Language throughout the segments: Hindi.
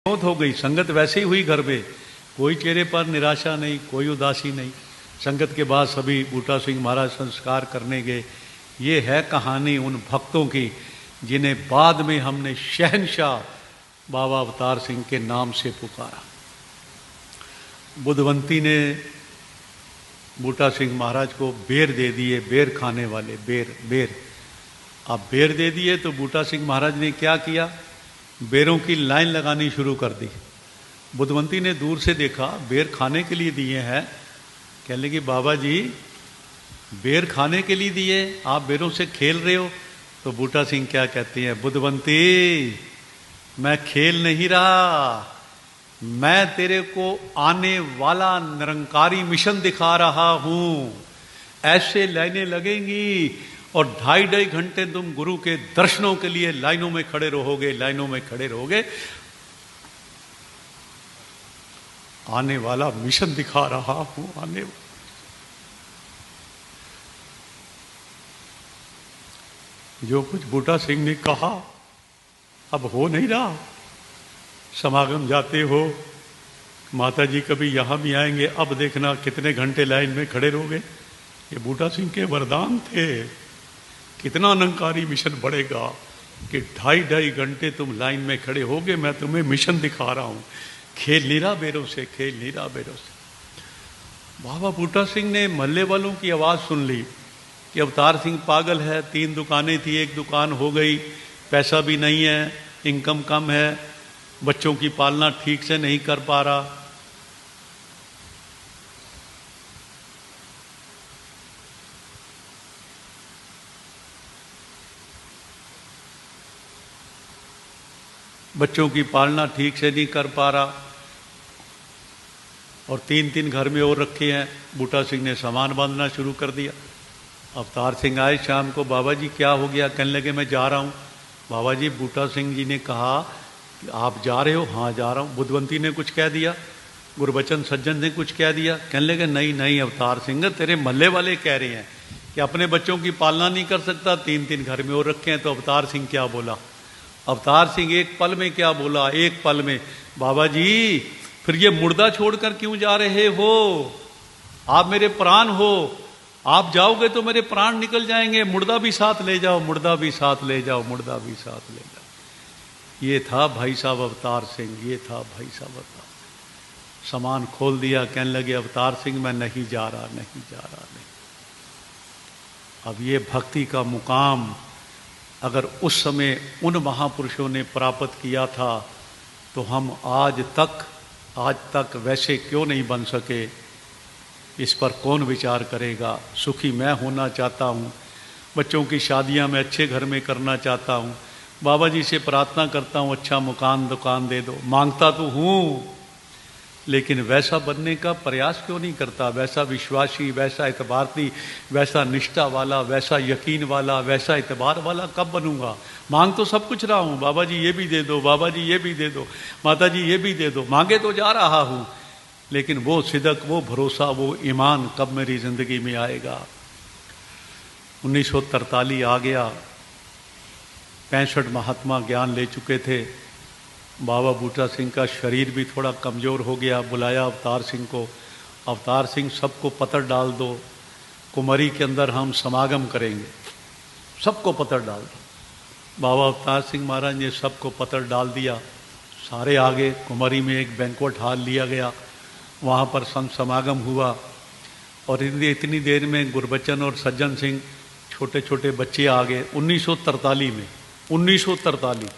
मौत हो गई, संगत वैसे ही हुई घर में, कोई चेहरे पर निराशा नहीं, कोई उदासी नहीं। संगत के बाद सभी बूटा सिंह महाराज संस्कार करने गए। ये है कहानी उन भक्तों की जिन्हें बाद में हमने शहनशाह बाबा अवतार सिंह के नाम से पुकारा। बुधवंती ने बूटा सिंह महाराज को बेर दे दिए, बेर खाने वाले, बेर। अब बेर दे दिए तो बूटा सिंह महाराज ने क्या किया, बेरों की लाइन लगानी शुरू कर दी। बुधवंती ने दूर से देखा, बेर खाने के लिए दिए हैं। कहने लगी, बाबा जी बेर खाने के लिए दिए, आप बेरों से खेल रहे हो। तो बूटा सिंह क्या कहती हैं, बुधवंती मैं खेल नहीं रहा, मैं तेरे को आने वाला निरंकारी मिशन दिखा रहा हूं। ऐसे लाइनें लगेंगी और 2.5 घंटे तुम गुरु के दर्शनों के लिए लाइनों में खड़े रहोगे, लाइनों में खड़े रहोगे। आने वाला मिशन दिखा रहा हूं, आने जो कुछ बूटा सिंह ने कहा अब हो नहीं रहा। समागम जाते हो, माता जी कभी यहां भी आएंगे, अब देखना कितने घंटे लाइन में खड़े रहोगे। ये बूटा सिंह के वरदान थे। कितना निरंकारी मिशन बढ़ेगा कि 2.5 घंटे तुम लाइन में खड़े होगे, मैं तुम्हें मिशन दिखा रहा हूं। खेल नहीं रहा बेरों से, खेल नहीं रहा बेरों से। बाबा बूटा सिंह ने मोहल्ले वालों की आवाज सुन ली कि अवतार सिंह पागल है, 3 दुकानें थी, 1 दुकान हो गई, पैसा भी नहीं है, इनकम कम है, बच्चों की पालना ठीक से नहीं कर पा रहा। बच्चों की पालना ठीक से नहीं कर पा रहा और 3 घर में और रखे हैं। बूटा सिंह ने सामान बांधना शुरू कर दिया। अवतार सिंह आए शाम को, बाबा जी क्या हो गया? कहने लगे मैं जा रहा हूँ। बाबा जी बूटा सिंह जी ने कहा कि आप जा रहे हो? हाँ जा रहा हूँ। बुधवंती ने कुछ कह दिया, गुरबचन सज्जन ने कुछ कह दिया? कहने लगे नहीं नहीं अवतार सिंह, तेरे मोहल्ले वाले कह रहे हैं कि अपने बच्चों की पालना नहीं कर सकता, 3 घर में और रखे हैं। तो अवतार सिंह क्या बोला? अवतार सिंह एक पल में क्या बोला, एक पल में, बाबा जी फिर ये मुर्दा छोड़कर क्यों जा रहे हो? आप मेरे प्राण हो, आप जाओगे तो मेरे प्राण निकल जाएंगे, मुर्दा भी साथ ले जाओ, मुर्दा भी साथ ले जाओ, मुर्दा भी साथ ले जाओ। ये था भाई साहब अवतार सिंह, ये था भाई साहब अवतार। सामान खोल दिया, कहने लगे अवतार सिंह मैं नहीं जा रहा, नहीं जा रहा, नहीं। अब ये भक्ति का मुकाम अगर उस समय उन महापुरुषों ने प्राप्त किया था तो हम आज तक वैसे क्यों नहीं बन सके? इस पर कौन विचार करेगा? सुखी मैं होना चाहता हूँ, बच्चों की शादियाँ मैं अच्छे घर में करना चाहता हूँ, बाबा जी से प्रार्थना करता हूँ अच्छा मकान दुकान दे दो, मांगता तो हूँ, लेकिन वैसा बनने का प्रयास क्यों नहीं करता? वैसा विश्वासी, वैसा एतबारती, वैसा निष्ठा वाला, वैसा यकीन वाला, वैसा एतबार वाला कब बनूंगा? मांग तो सब कुछ रहा हूँ, बाबा जी ये भी दे दो, बाबा जी ये भी दे दो, माता जी ये भी दे दो, मांगे तो जा रहा हूँ, लेकिन वो सिदक, वो भरोसा, वो ईमान कब मेरी जिंदगी में आएगा? 1943 आ गया, 65 महात्मा ज्ञान ले चुके थे। बाबा बूटा सिंह का शरीर भी थोड़ा कमज़ोर हो गया। बुलाया अवतार सिंह को, अवतार सिंह सबको पत्र डाल दो, कुमारी के अंदर हम समागम करेंगे, सबको पत्र डाल दो। बाबा अवतार सिंह महाराज ने सबको पत्र डाल दिया, सारे आगे कुमारी में एक बैंक्वेट हॉल लिया गया, वहाँ पर संत समागम हुआ। और इतनी देर में गुरबचन और सज्जन सिंह छोटे छोटे बच्चे आ गए। 1943 में, 1943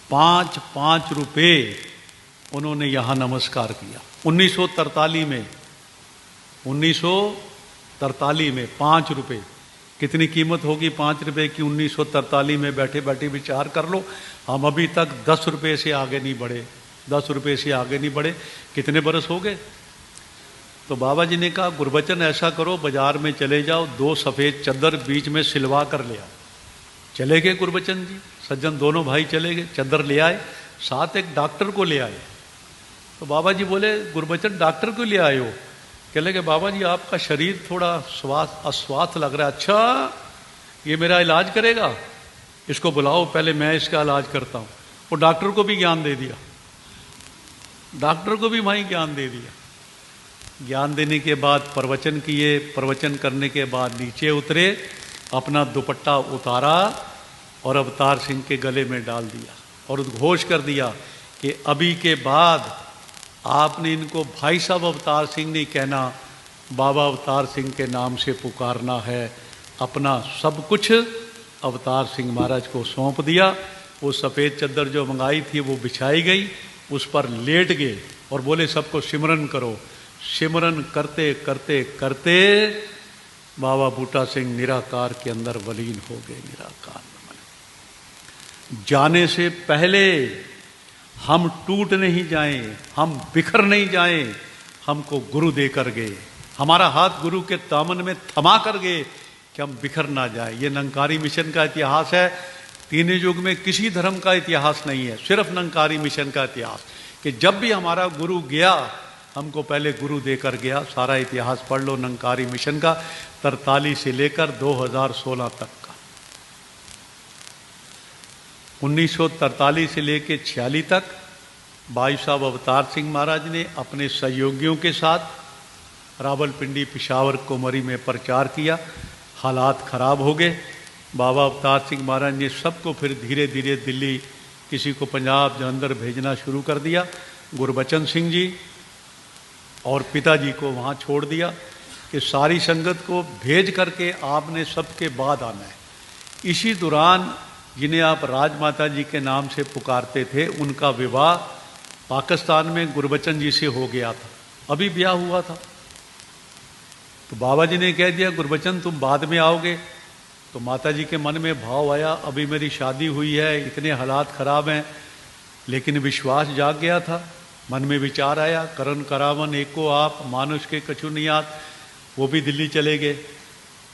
5 रुपये उन्होंने यहाँ नमस्कार किया। 1943 में, 1943 में 5 रुपये, कितनी कीमत होगी 5 रुपये की 1943 में? बैठे बैठे विचार कर लो। हम अभी तक 10 रुपये से आगे नहीं बढ़े, 10 रुपये से आगे नहीं बढ़े। कितने बरस हो गए? तो बाबा जी ने कहा गुरबचन ऐसा करो, बाजार में चले जाओ, 2 सफ़ेद चद्दर बीच में सिलवा कर ले आओ। चले गए गुरबचन जी, सज्जन दोनों भाई चले गए, चद्दर ले आए, साथ एक डॉक्टर को ले आए। तो बाबा जी बोले गुरबचन डॉक्टर को ले आए हो? कह लगे बाबा जी आपका शरीर थोड़ा अस्वास्थ लग रहा है। अच्छा ये मेरा इलाज करेगा? इसको बुलाओ, पहले मैं इसका इलाज करता हूँ। वो डॉक्टर को भी ज्ञान दे दिया। डॉक्टर को भी वहीं ज्ञान दे दिया। ज्ञान देने के बाद प्रवचन किए, प्रवचन करने के बाद नीचे उतरे, अपना दुपट्टा उतारा और अवतार सिंह के गले में डाल दिया और उद्घोष कर दिया कि अभी के बाद आपने इनको भाई साहब अवतार सिंह नहीं कहना, बाबा अवतार सिंह के नाम से पुकारना है। अपना सब कुछ अवतार सिंह महाराज को सौंप दिया। वो सफ़ेद चद्दर जो मंगाई थी वो बिछाई गई, उस पर लेट गए और बोले सबको सिमरन करो। सिमरन करते करते करते बाबा बूटा सिंह निराकार के अंदर वलीन हो गए। निराकार में जाने से पहले हम टूट नहीं जाएं, हम बिखर नहीं जाएं, हमको गुरु देकर गए, हमारा हाथ गुरु के दामन में थमा कर गए कि हम बिखर ना जाए। ये निरंकारी मिशन का इतिहास है। तीन युग में किसी धर्म का इतिहास नहीं है, सिर्फ निरंकारी मिशन का इतिहास, कि जब भी हमारा गुरु गया हमको पहले गुरु देकर गया। सारा इतिहास पढ़ लो निरंकारी मिशन का, 43 से लेकर 2016 तक का। 1943 से लेकर 46 तक भाई साहब अवतार सिंह महाराज ने अपने सहयोगियों के साथ रावलपिंडी, पिशावर, कुमरी में प्रचार किया। हालात खराब हो गए। बाबा अवतार सिंह महाराज ने सबको फिर धीरे धीरे दिल्ली, किसी को पंजाब, जलंधर भेजना शुरू कर दिया। गुरबचन सिंह जी और पिताजी को वहाँ छोड़ दिया कि सारी संगत को भेज करके आपने सबके बाद आना है। इसी दौरान जिन्हें आप राजमाता जी के नाम से पुकारते थे, उनका विवाह पाकिस्तान में गुरबचन जी से हो गया था। अभी ब्याह हुआ था तो बाबा जी ने कह दिया गुरबचन तुम बाद में आओगे। तो माता जी के मन में भाव आया, अभी मेरी शादी हुई है, इतने हालात खराब हैं, लेकिन विश्वास जाग गया था। मन में विचार आया, करण करावन एको आप, मानुष के कछु नियात। वो भी दिल्ली चले गए।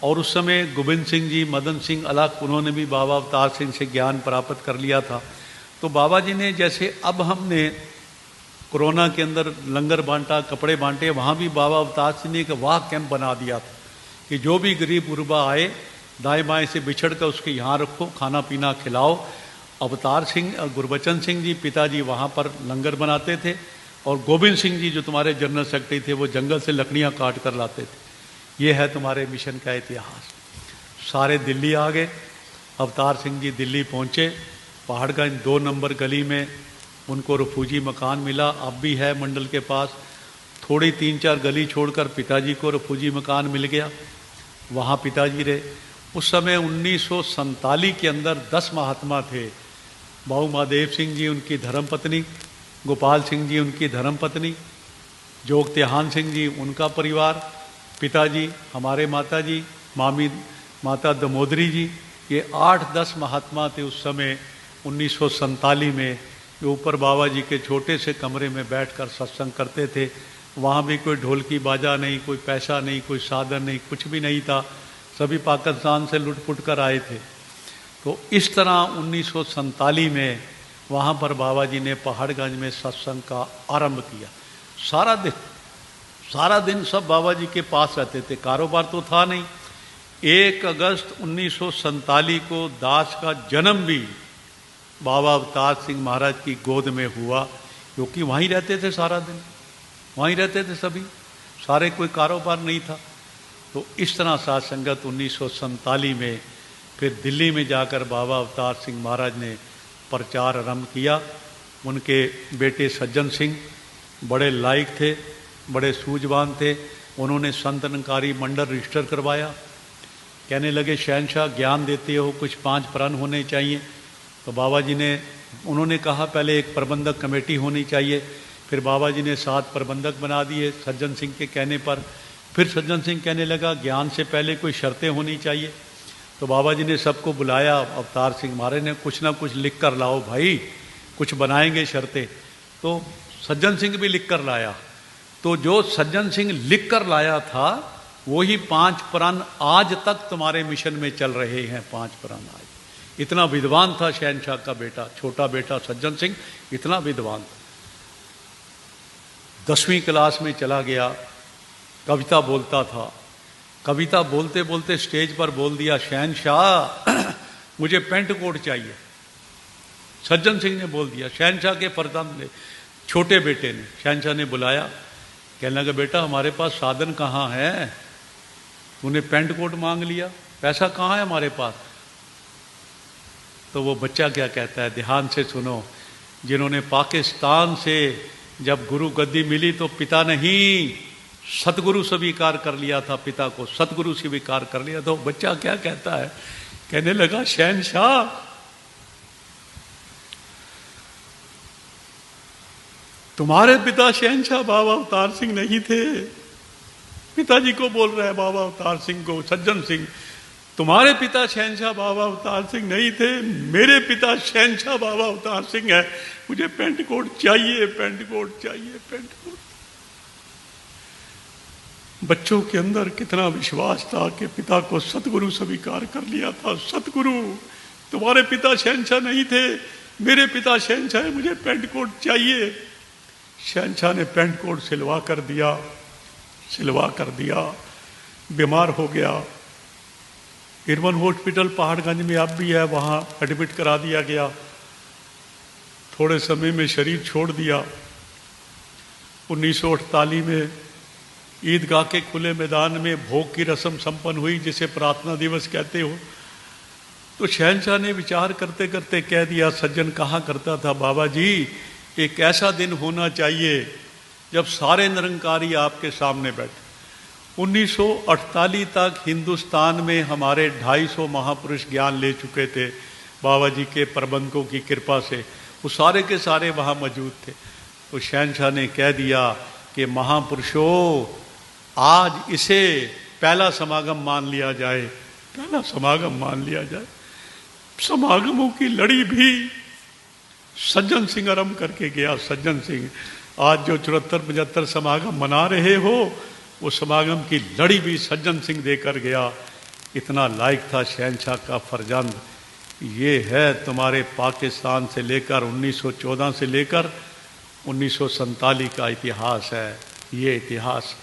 और उस समय गोविंद सिंह जी, मदन सिंह अलग, उन्होंने भी बाबा अवतार सिंह से ज्ञान प्राप्त कर लिया था। तो बाबा जी ने, जैसे अब हमने कोरोना के अंदर लंगर बांटा, कपड़े बांटे, वहाँ भी बाबा अवतार सिंह ने एक वाह कैंप बना दिया था कि जो भी गरीब गुरबा आए दाएं बाएं से बिछड़ कर उसके यहाँ रखो, खाना पीना खिलाओ। अवतार सिंह, गुरबचन सिंह जी पिताजी वहाँ पर लंगर बनाते थे, और गोविंद सिंह जी जो तुम्हारे जनरल सेक्रेटरी थे वो जंगल से लकड़ियाँ काट कर लाते थे। ये है तुम्हारे मिशन का इतिहास। सारे दिल्ली आ गए। अवतार सिंह जी दिल्ली पहुँचे। पहाड़गंज 2 नंबर गली में उनको रिफ्यूजी मकान मिला, अब भी है मंडल के पास। थोड़ी 3-4 गली छोड़कर पिताजी को रिफ्यूजी मकान मिल गया, वहाँ पिताजी रहे। उस समय 1947 के अंदर 10 महात्मा थे। बाबू महादेव सिंह जी उनकी धर्मपत्नी, गोपाल सिंह जी उनकी धर्मपत्नी, जोग त्याहान सिंह जी उनका परिवार, पिताजी, हमारे माता जी, मामी माता दमोदरी जी, ये 8-10 महात्मा थे उस समय 1947 में। जो ऊपर बाबा जी के छोटे से कमरे में बैठकर सत्संग करते थे। वहाँ भी कोई ढोलकी बाजा नहीं, कोई पैसा नहीं, कोई साधन नहीं, कुछ भी नहीं था। सभी पाकिस्तान से लुट पुट कर आए थे। तो इस तरह 1947 में वहाँ पर बाबा जी ने पहाड़गंज में सत्संग का आरंभ किया। सारा दिन सब बाबा जी के पास रहते थे, कारोबार तो था नहीं। 1 अगस्त 1947 को दास का जन्म भी बाबा अवतार सिंह महाराज की गोद में हुआ, क्योंकि वहीं रहते थे, सारा दिन वहीं रहते थे सभी, सारे कोई कारोबार नहीं था। तो इस तरह साथ संगत 1947 में फिर दिल्ली में जाकर बाबा अवतार सिंह महाराज ने प्रचार आरंभ किया। उनके बेटे सज्जन सिंह बड़े लायक थे, बड़े सूझवान थे। उन्होंने संत निरंकारी मंडल रजिस्टर करवाया। कहने लगे शहनशाह ज्ञान देते हो, कुछ 5 प्रण होने चाहिए। तो बाबा जी ने, उन्होंने कहा पहले एक प्रबंधक कमेटी होनी चाहिए। फिर बाबा जी ने 7 प्रबंधक बना दिए सज्जन सिंह के कहने पर। फिर सज्जन सिंह कहने लगा ज्ञान से पहले कोई शर्तें होनी चाहिए। तो बाबा जी ने सबको बुलाया। अवतार सिंह महाराज ने कुछ ना कुछ लिख कर लाओ भाई, कुछ बनाएंगे शर्तें। तो सज्जन सिंह भी लिख कर लाया। तो जो सज्जन सिंह लिख कर लाया था वही 5 प्रण आज तक तुम्हारे मिशन में चल रहे हैं। 5 प्रण आज। इतना विद्वान था शहनशाह का बेटा, छोटा बेटा सज्जन सिंह, इतना विद्वान था। 10वीं क्लास में चला गया, कविता बोलता था। कविता बोलते बोलते स्टेज पर बोल दिया शहनशाह मुझे पेंट कोट चाहिए। सज्जन सिंह ने बोल दिया, शहनशाह के फरजंद ने छोटे बेटे ने, शहंशाह ने बुलाया, कहने लगा बेटा हमारे पास साधन कहाँ है, तूने पेंट कोट मांग लिया, पैसा कहाँ है हमारे पास। तो वो बच्चा क्या कहता है, ध्यान से सुनो, जिन्होंने पाकिस्तान से जब गुरु गद्दी मिली तो पिता नहीं सतगुरु स्वीकार कर लिया था, पिता को सतगुरु स्वीकार कर लिया। तो बच्चा क्या कहता है, कहने लगा शहंशाह तुम्हारे पिता शहंशाह बाबा अवतार सिंह नहीं थे। पिताजी को बोल रहा है, बाबा अवतार सिंह को, सज्जन सिंह, तुम्हारे पिता शहंशाह बाबा अवतार सिंह नहीं थे, मेरे पिता शहंशाह बाबा अवतार सिंह है, मुझे पेंट कोट चाहिए, पेंट कोट चाहिए, पेंट कोट। बच्चों के अंदर कितना विश्वास था कि पिता को सतगुरु स्वीकार कर लिया था। सतगुरु, तुम्हारे पिता शहंशाह नहीं थे, मेरे पिता शहंशाह है, मुझे पेंट कोट चाहिए। शहंशाह ने पेंट कोट सिलवा कर दिया, बीमार हो गया। इरवन हॉस्पिटल पहाड़गंज में अब भी है, वहाँ एडमिट करा दिया गया। थोड़े समय में शरीर छोड़ दिया। 1948 में ईदगाह के खुले मैदान में भोग की रस्म संपन्न हुई, जिसे प्रार्थना दिवस कहते हो। तो शहंशाह ने विचार करते करते कह दिया, सज्जन कहा करता था, बाबा जी एक ऐसा दिन होना चाहिए जब सारे निरंकारी आपके सामने बैठे। 1948 तक हिंदुस्तान में हमारे 250 महापुरुष ज्ञान ले चुके थे बाबा जी के प्रबंधकों की कृपा से, वो सारे के सारे वहाँ मौजूद थे। तो शहंशाह ने कह दिया कि महापुरुषों आज इसे पहला समागम मान लिया जाए, पहला समागम मान लिया जाए। समागमों की लड़ी भी सज्जन सिंह आरंभ करके गया। सज्जन सिंह आज जो 74-75 समागम मना रहे हो, वो समागम की लड़ी भी सज्जन सिंह देकर गया। इतना लायक था शहंशाह का फर्जंद। ये है तुम्हारे पाकिस्तान से लेकर 1914 से लेकर 1947 का इतिहास है। ये इतिहास,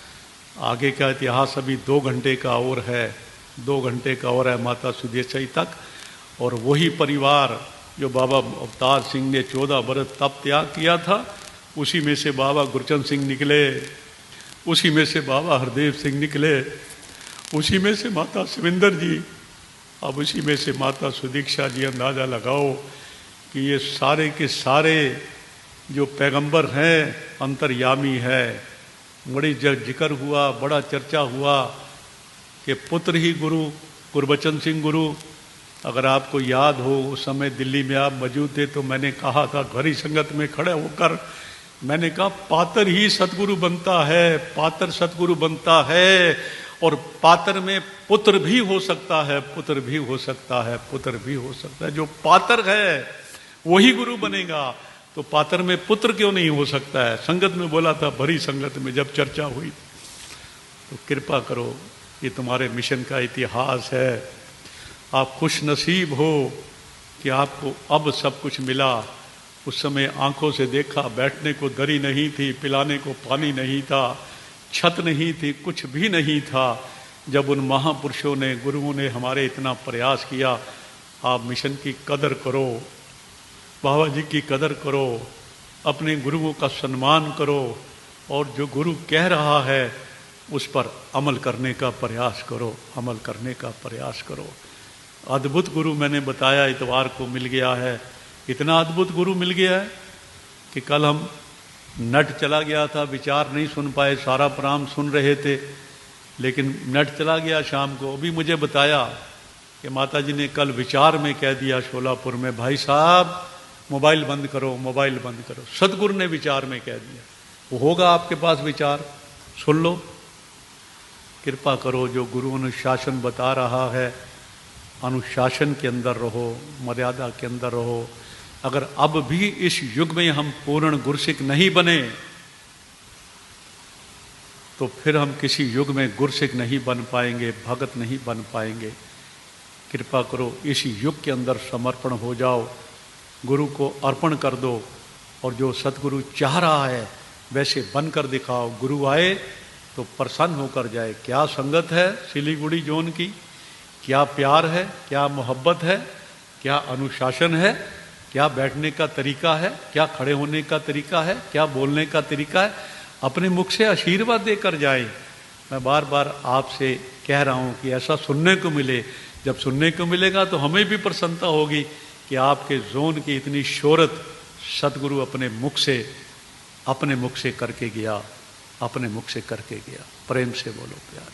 आगे का इतिहास अभी 2 घंटे का और है, 2 घंटे का और है माता सुदेशाई तक। और वही परिवार जो बाबा अवतार सिंह ने 14 बरस तप त्याग किया था, उसी में से बाबा गुरचंद सिंह निकले, उसी में से बाबा हरदेव सिंह निकले, उसी में से माता शिविंदर जी, अब उसी में से माता सुदीक्षा जी। अंदाज़ा लगाओ कि ये सारे के सारे जो पैगंबर हैं अंतर्यामी है। बड़ी जिक्र हुआ, बड़ा चर्चा हुआ कि पुत्र ही गुरु, गुरबचन सिंह गुरु। अगर आपको याद हो उस समय दिल्ली में आप मौजूद थे, तो मैंने कहा था घरी संगत में खड़े होकर, मैंने कहा पातर ही सतगुरु बनता है, पातर सतगुरु बनता है। और पातर में पुत्र भी हो सकता है, पुत्र भी हो सकता है, पुत्र भी हो सकता है। जो पातर है वही गुरु बनेगा, तो पातर में पुत्र क्यों नहीं हो सकता है। संगत में बोला था, भरी संगत में जब चर्चा हुई। तो कृपा करो, ये तुम्हारे मिशन का इतिहास है। आप खुश नसीब हो कि आपको अब सब कुछ मिला। उस समय आंखों से देखा, बैठने को दरी नहीं थी, पिलाने को पानी नहीं था, छत नहीं थी, कुछ भी नहीं था। जब उन महापुरुषों ने, गुरुओं ने हमारे इतना प्रयास किया। आप मिशन की कदर करो, बाबा जी की कदर करो, अपने गुरुओं का सम्मान करो, और जो गुरु कह रहा है उस पर अमल करने का प्रयास करो, अमल करने का प्रयास करो। अद्भुत गुरु मैंने बताया इतवार को मिल गया है। इतना अद्भुत गुरु मिल गया है कि कल हम नट चला गया था, विचार नहीं सुन पाए, सारा प्राम सुन रहे थे, लेकिन नट चला गया शाम को। अभी मुझे बताया कि माता जी ने कल विचार में कह दिया शोलापुर में, भाई साहब मोबाइल बंद करो, मोबाइल बंद करो। सतगुरु ने विचार में कह दिया। वो होगा आपके पास विचार, सुन लो। कृपा करो, जो गुरु अनुशासन बता रहा है, अनुशासन के अंदर रहो, मर्यादा के अंदर रहो। अगर अब भी इस युग में हम पूर्ण गुरसिक नहीं बने, तो फिर हम किसी युग में गुरसिक नहीं बन पाएंगे, भगत नहीं बन पाएंगे। कृपा करो, इस युग के अंदर समर्पण हो जाओ, गुरु को अर्पण कर दो, और जो सतगुरु चाह रहा है वैसे बनकर दिखाओ। गुरु आए तो प्रसन्न होकर जाए। क्या संगत है सिलीगुड़ी जोन की, क्या प्यार है, क्या मोहब्बत है, क्या अनुशासन है। क्या बैठने का तरीका है, क्या खड़े होने का तरीका है, क्या बोलने का तरीका है, अपने मुख से आशीर्वाद देकर जाए। मैं बार बार आपसे कह रहा हूँ कि ऐसा सुनने को मिले। जब सुनने को मिलेगा तो हमें भी प्रसन्नता होगी कि आपके जोन की इतनी शोहरत सतगुरु अपने मुख से करके गया, अपने मुख से करके गया। प्रेम से बोलो प्यार।